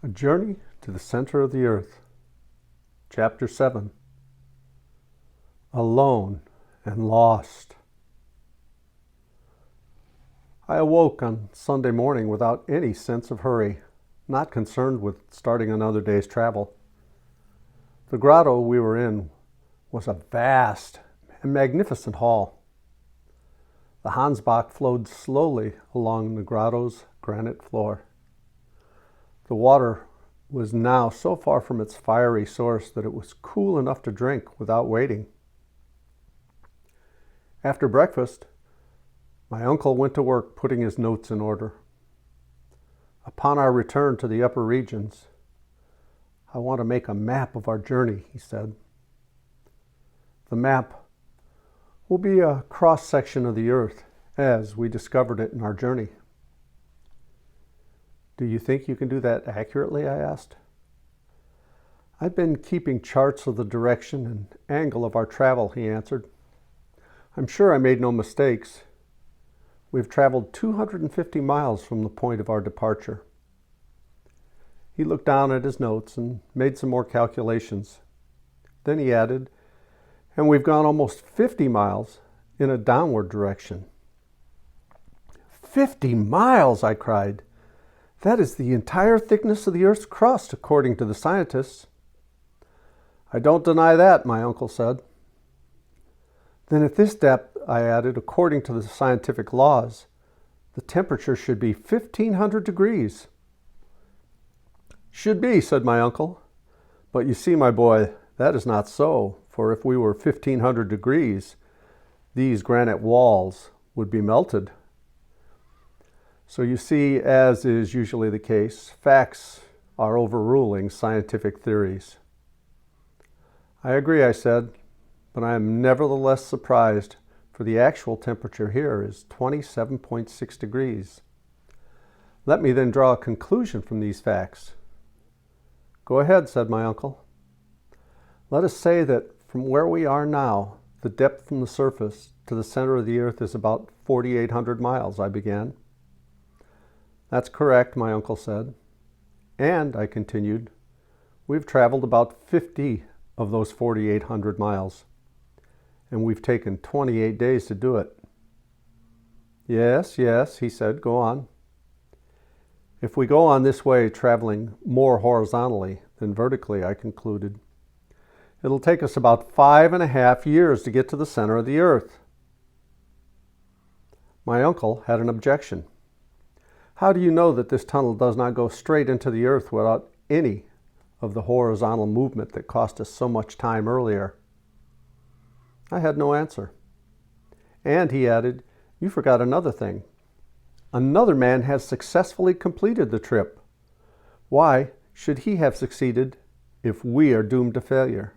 A Journey to the Center of the Earth. Chapter 7. Alone and Lost. I awoke on Sunday morning without any sense of hurry, not concerned with starting another day's travel. The grotto we were in was a vast and magnificent hall. The Hansbach flowed slowly along the grotto's granite floor. The water was now so far from its fiery source that it was cool enough to drink without waiting. After breakfast, my uncle went to work putting his notes in order. Upon our return to the upper regions, "I want to make a map of our journey," he said. "The map will be a cross-section of the earth as we discovered it in our journey." "Do you think you can do that accurately?" I asked. "I've been keeping charts of the direction and angle of our travel," he answered. "I'm sure I made no mistakes. We've traveled 250 miles from the point of our departure." He looked down at his notes and made some more calculations. Then he added, "And we've gone almost 50 miles in a downward direction." 50 miles, I cried. "That is the entire thickness of the Earth's crust, according to the scientists." "I don't deny that," my uncle said. "Then at this depth," I added, "according to the scientific laws, the temperature should be 1,500 degrees. "Should be," said my uncle. "But you see, my boy, that is not so, for if we were 1,500 degrees, these granite walls would be melted." So you see, as is usually the case, facts are overruling scientific theories. "I agree," I said, "but I am nevertheless surprised, for the actual temperature here is 27.6 degrees. Let me then draw a conclusion from these facts." "Go ahead," said my uncle. "Let us say that from where we are now, the depth from the surface to the center of the earth is about 4,800 miles, I began. "That's correct," my uncle said. "And," I continued, "we've traveled about 50 of those 4,800 miles, and we've taken 28 days to do it." Yes, he said, "go on." "If we go on this way, traveling more horizontally than vertically," I concluded, "it'll take us about 5.5 years to get to the center of the earth." My uncle had an objection. "How do you know that this tunnel does not go straight into the earth without any of the horizontal movement that cost us so much time earlier?" I had no answer. "And," he added, "you forgot another thing. Another man has successfully completed the trip. Why should he have succeeded if we are doomed to failure?"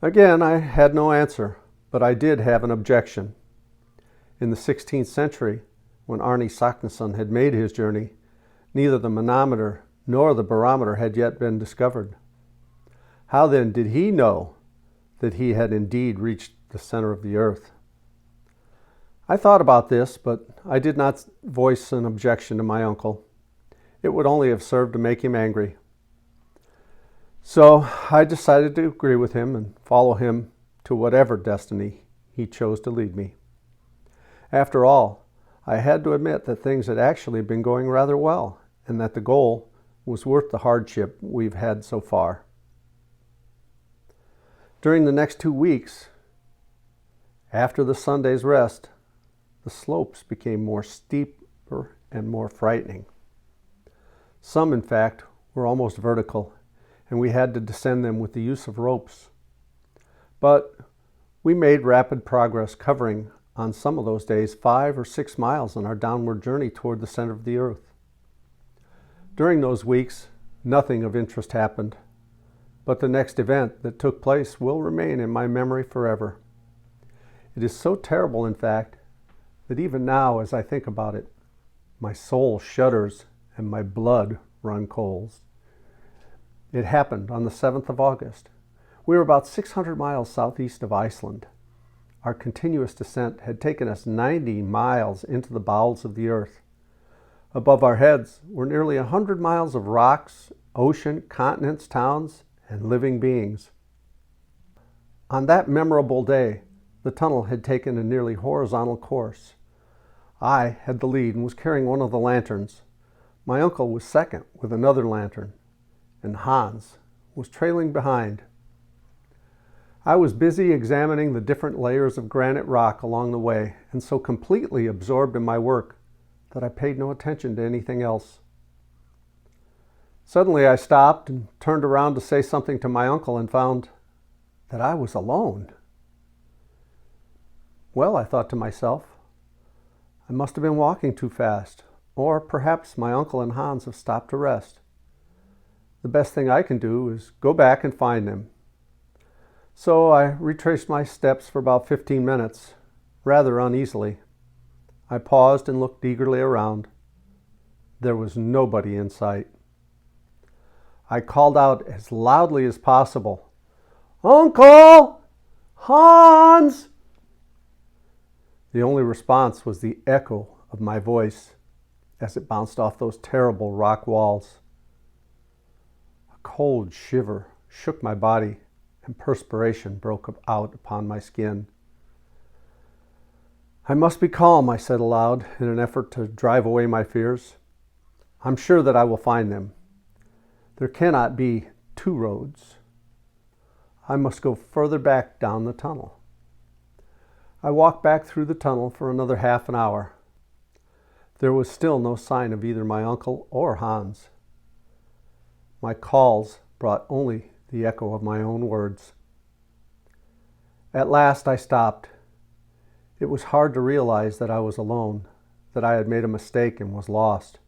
Again, I had no answer, but I did have an objection. In the 16th century, when Arne Saknussemm had made his journey, neither the manometer nor the barometer had yet been discovered. How then did he know that he had indeed reached the center of the earth? I thought about this, but I did not voice an objection to my uncle. It would only have served to make him angry. So I decided to agree with him and follow him to whatever destiny he chose to lead me. After all, I had to admit that things had actually been going rather well, and that the goal was worth the hardship we've had so far. During the next 2 weeks, after the Sunday's rest, the slopes became more steeper and more frightening. Some, in fact, were almost vertical, and we had to descend them with the use of ropes. But we made rapid progress, covering on some of those days 5 or 6 miles on our downward journey toward the center of the earth. During those weeks, nothing of interest happened, but the next event that took place will remain in my memory forever. It is so terrible, in fact, that even now, as I think about it, my soul shudders and my blood runs cold. It happened on the 7th of August. We were about 600 miles southeast of Iceland. Our continuous descent had taken us 90 miles into the bowels of the earth. Above our heads were nearly 100 miles of rocks, ocean, continents, towns, and living beings. On that memorable day, the tunnel had taken a nearly horizontal course. I had the lead and was carrying one of the lanterns. My uncle was second with another lantern, and Hans was trailing behind. I was busy examining the different layers of granite rock along the way, and so completely absorbed in my work that I paid no attention to anything else. Suddenly I stopped and turned around to say something to my uncle and found that I was alone. Well, I thought to myself, I must have been walking too fast, or perhaps my uncle and Hans have stopped to rest. The best thing I can do is go back and find them. So I retraced my steps for about 15 minutes, rather uneasily. I paused and looked eagerly around. There was nobody in sight. I called out as loudly as possible, "Uncle! Hans!" The only response was the echo of my voice as it bounced off those terrible rock walls. A cold shiver shook my body and perspiration broke out upon my skin. "I must be calm," I said aloud in an effort to drive away my fears. "I'm sure that I will find them. There cannot be two roads. I must go further back down the tunnel." I walked back through the tunnel for another half an hour. There was still no sign of either my uncle or Hans. My calls brought only the echo of my own words. At last I stopped. It was hard to realize that I was alone, that I had made a mistake and was lost.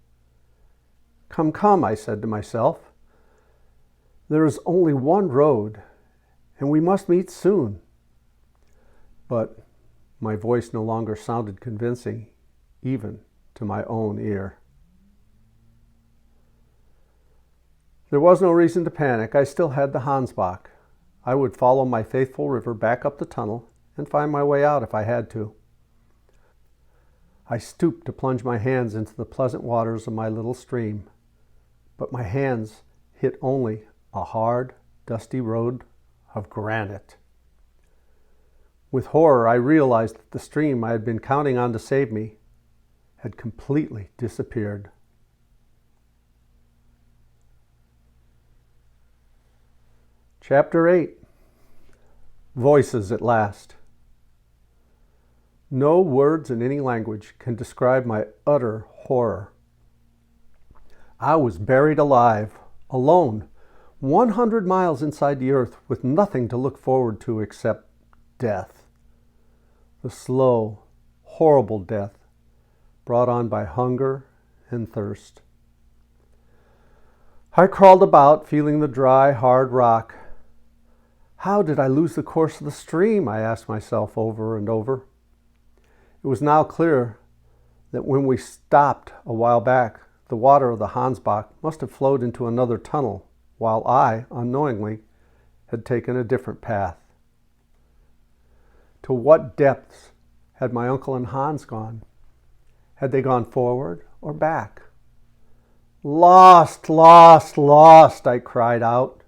"Come, come," I said to myself. "There is only one road, and we must meet soon." But my voice no longer sounded convincing, even to my own ear. There was no reason to panic. I still had the Hansbach. I would follow my faithful river back up the tunnel and find my way out if I had to. I stooped to plunge my hands into the pleasant waters of my little stream, but my hands hit only a hard, dusty road of granite. With horror, I realized that the stream I had been counting on to save me had completely disappeared. Chapter 8. Voices at last. No words in any language can describe my utter horror. I was buried alive, alone, 100 miles inside the earth with nothing to look forward to except death. The slow, horrible death brought on by hunger and thirst. I crawled about, feeling the dry, hard rock. How did I lose the course of the stream? I asked myself over and over. It was now clear that when we stopped a while back, the water of the Hansbach must have flowed into another tunnel, while I, unknowingly, had taken a different path. To what depths had my uncle and Hans gone? Had they gone forward or back? "Lost, lost, lost," I cried out,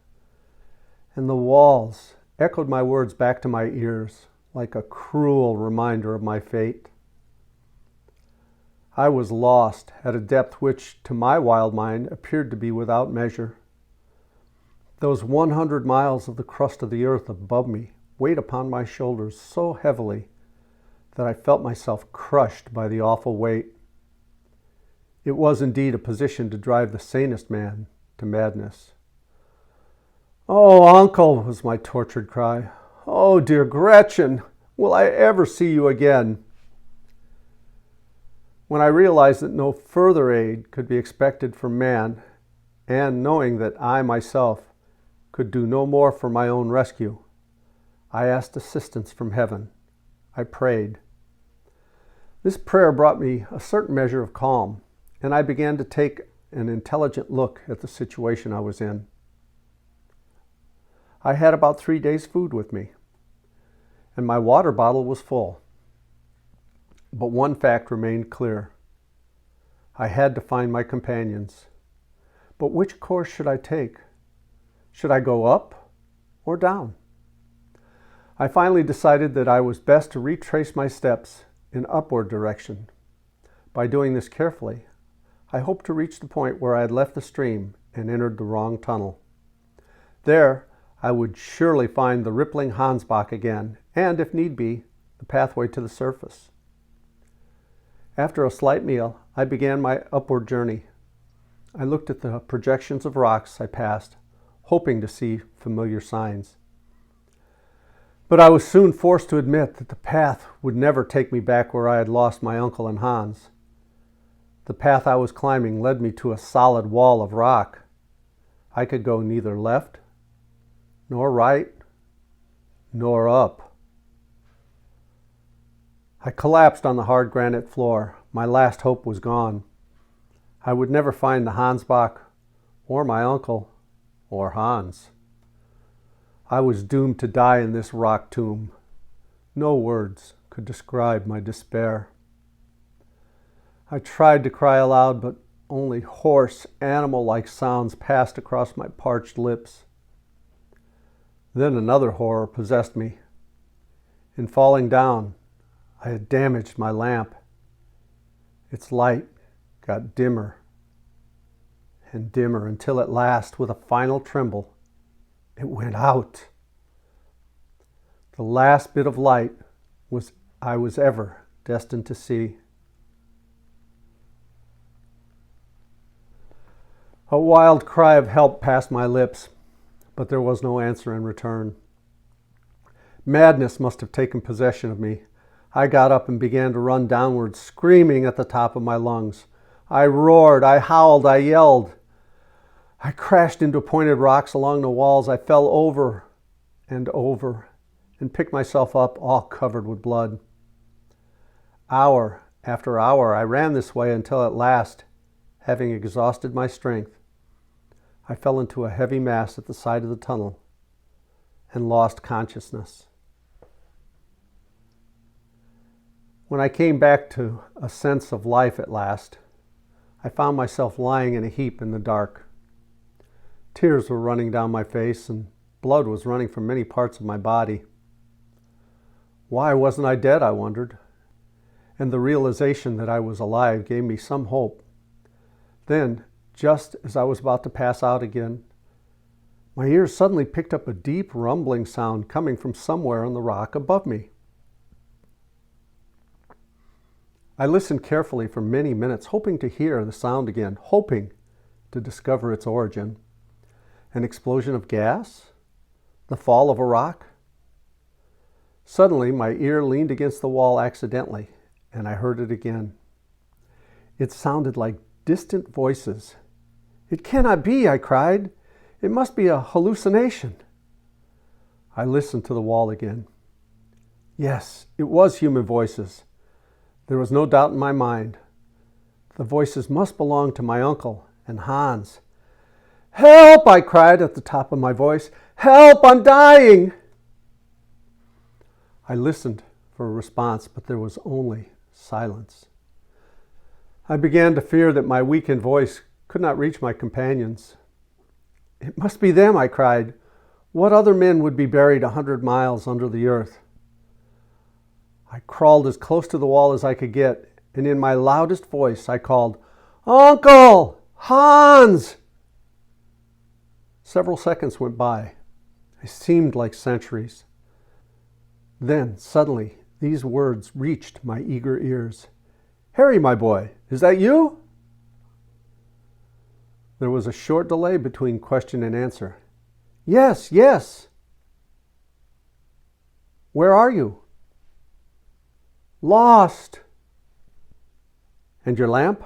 and the walls echoed my words back to my ears like a cruel reminder of my fate. I was lost at a depth which, to my wild mind, appeared to be without measure. Those 100 miles of the crust of the earth above me weighed upon my shoulders so heavily that I felt myself crushed by the awful weight. It was indeed a position to drive the sanest man to madness. "Oh, Uncle," was my tortured cry. "Oh, dear Gretchen, will I ever see you again?" When I realized that no further aid could be expected from man, and knowing that I myself could do no more for my own rescue, I asked assistance from heaven. I prayed. This prayer brought me a certain measure of calm, and I began to take an intelligent look at the situation I was in. I had about 3 days' food with me, and my water bottle was full. But one fact remained clear. I had to find my companions. But which course should I take? Should I go up or down? I finally decided that I was best to retrace my steps in upward direction. By doing this carefully, I hoped to reach the point where I had left the stream and entered the wrong tunnel. There, I would surely find the rippling Hansbach again, and, if need be, the pathway to the surface. After a slight meal, I began my upward journey. I looked at the projections of rocks I passed, hoping to see familiar signs. But I was soon forced to admit that the path would never take me back where I had lost my uncle and Hans. The path I was climbing led me to a solid wall of rock. I could go neither left, nor right, nor up. I collapsed on the hard granite floor. My last hope was gone. I would never find the Hansbach, or my uncle, or Hans. I was doomed to die in this rock tomb. No words could describe my despair. I tried to cry aloud, but only hoarse, animal-like sounds passed across my parched lips. Then another horror possessed me. In falling down, I had damaged my lamp. Its light got dimmer and dimmer until at last, with a final tremble, it went out. The last bit of light I was ever destined to see. A wild cry of help passed my lips, but there was no answer in return. Madness must have taken possession of me. I got up and began to run downward, screaming at the top of my lungs. I roared, I howled, I yelled. I crashed into pointed rocks along the walls. I fell over and picked myself up, all covered with blood. Hour after hour, I ran this way until at last, having exhausted my strength, I fell into a heavy mass at the side of the tunnel and lost consciousness. When I came back to a sense of life at last, I found myself lying in a heap in the dark. Tears were running down my face and blood was running from many parts of my body. Why wasn't I dead, I wondered, and the realization that I was alive gave me some hope. Then, just as I was about to pass out again, my ears suddenly picked up a deep rumbling sound coming from somewhere on the rock above me. I listened carefully for many minutes, hoping to hear the sound again, hoping to discover its origin. An explosion of gas? The fall of a rock? Suddenly, my ear leaned against the wall accidentally, and I heard it again. It sounded like distant voices. "It cannot be," I cried. "It must be a hallucination." I listened to the wall again. Yes, it was human voices. There was no doubt in my mind. The voices must belong to my uncle and Hans. "Help!" I cried at the top of my voice. "Help! I'm dying!" I listened for a response, but there was only silence. I began to fear that my weakened voice could not reach my companions. "It must be them," I cried. "What other men would be buried 100 miles under the earth?" I crawled as close to the wall as I could get, and in my loudest voice I called, "Uncle! Hans!" Several seconds went by. They seemed like centuries. Then, suddenly, these words reached my eager ears. "Harry, my boy, is that you?" There was a short delay between question and answer. "Yes, yes." "Where are you?" "Lost." "And your lamp?"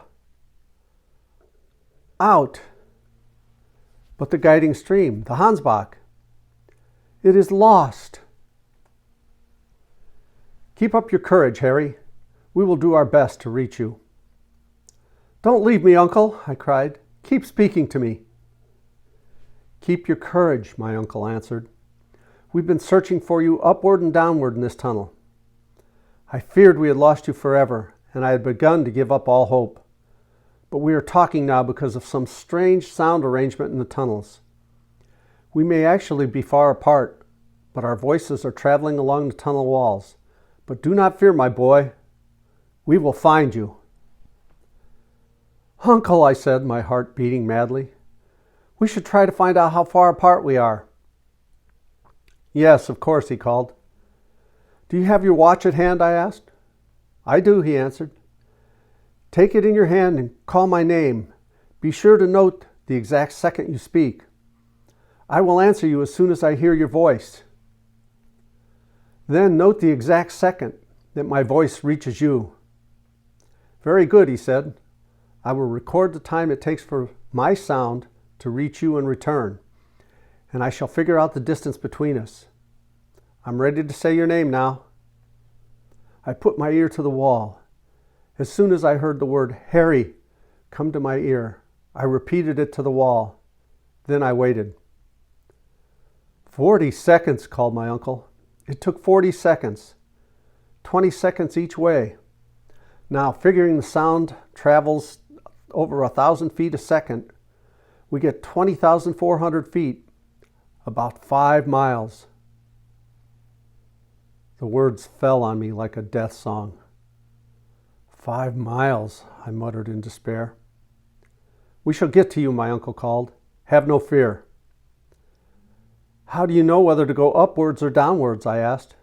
"Out." "But the guiding stream, the Hansbach?" "It is lost." "Keep up your courage, Harry. We will do our best to reach you." "Don't leave me, Uncle," I cried. "Keep speaking to me." "Keep your courage," my uncle answered. "We've been searching for you upward and downward in this tunnel. I feared we had lost you forever, and I had begun to give up all hope. but we are talking now because of some strange sound arrangement in the tunnels. We may actually be far apart, but our voices are traveling along the tunnel walls. But do not fear, my boy. We will find you. Uncle, I said, my heart beating madly. We should try to find out how far apart we are. Yes, of course, he called. Do you have your watch at hand? I asked. I do, he answered. Take it in your hand and call my name. Be sure to note the exact second you speak. I will answer you as soon as I hear your voice. Then note the exact second that my voice reaches you. Very good, he said. I will record the time it takes for my sound to reach you in return, and I shall figure out the distance between us. I'm ready to say your name now. I put my ear to the wall. As soon as I heard the word Harry come to my ear, I repeated it to the wall. Then I waited. 40 seconds, called my uncle. It took 40 seconds, 20 seconds each way. Now, figuring the sound travels over 1,000 feet a second, we get 20,400 feet, about 5 miles. The words fell on me like a death song. 5 miles, I muttered in despair. We shall get to you, my uncle called. Have no fear. How do you know whether to go upwards or downwards? I asked.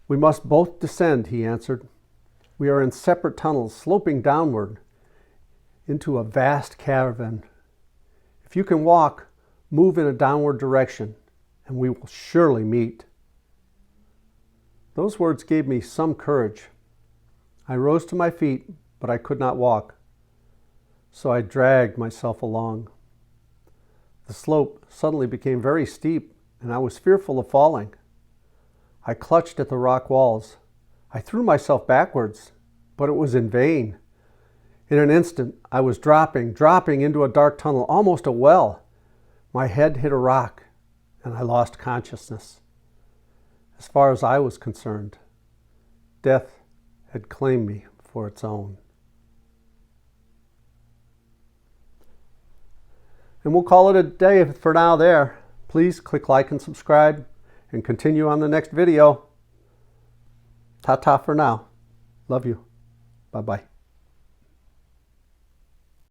We must both descend, he answered. We are in separate tunnels, sloping downward into a vast cavern. If you can walk, move in a downward direction, and we will surely meet. Those words gave me some courage. I rose to my feet, but I could not walk, so I dragged myself along. The slope suddenly became very steep, and I was fearful of falling. I clutched at the rock walls. I threw myself backwards, but it was in vain. In an instant, I was dropping into a dark tunnel, almost a well. My head hit a rock, and I lost consciousness. As far as I was concerned, death had claimed me for its own. And we'll call it a day for now there. Please click like and subscribe and continue on the next video. Ta-ta for now. Love you. Bye-bye.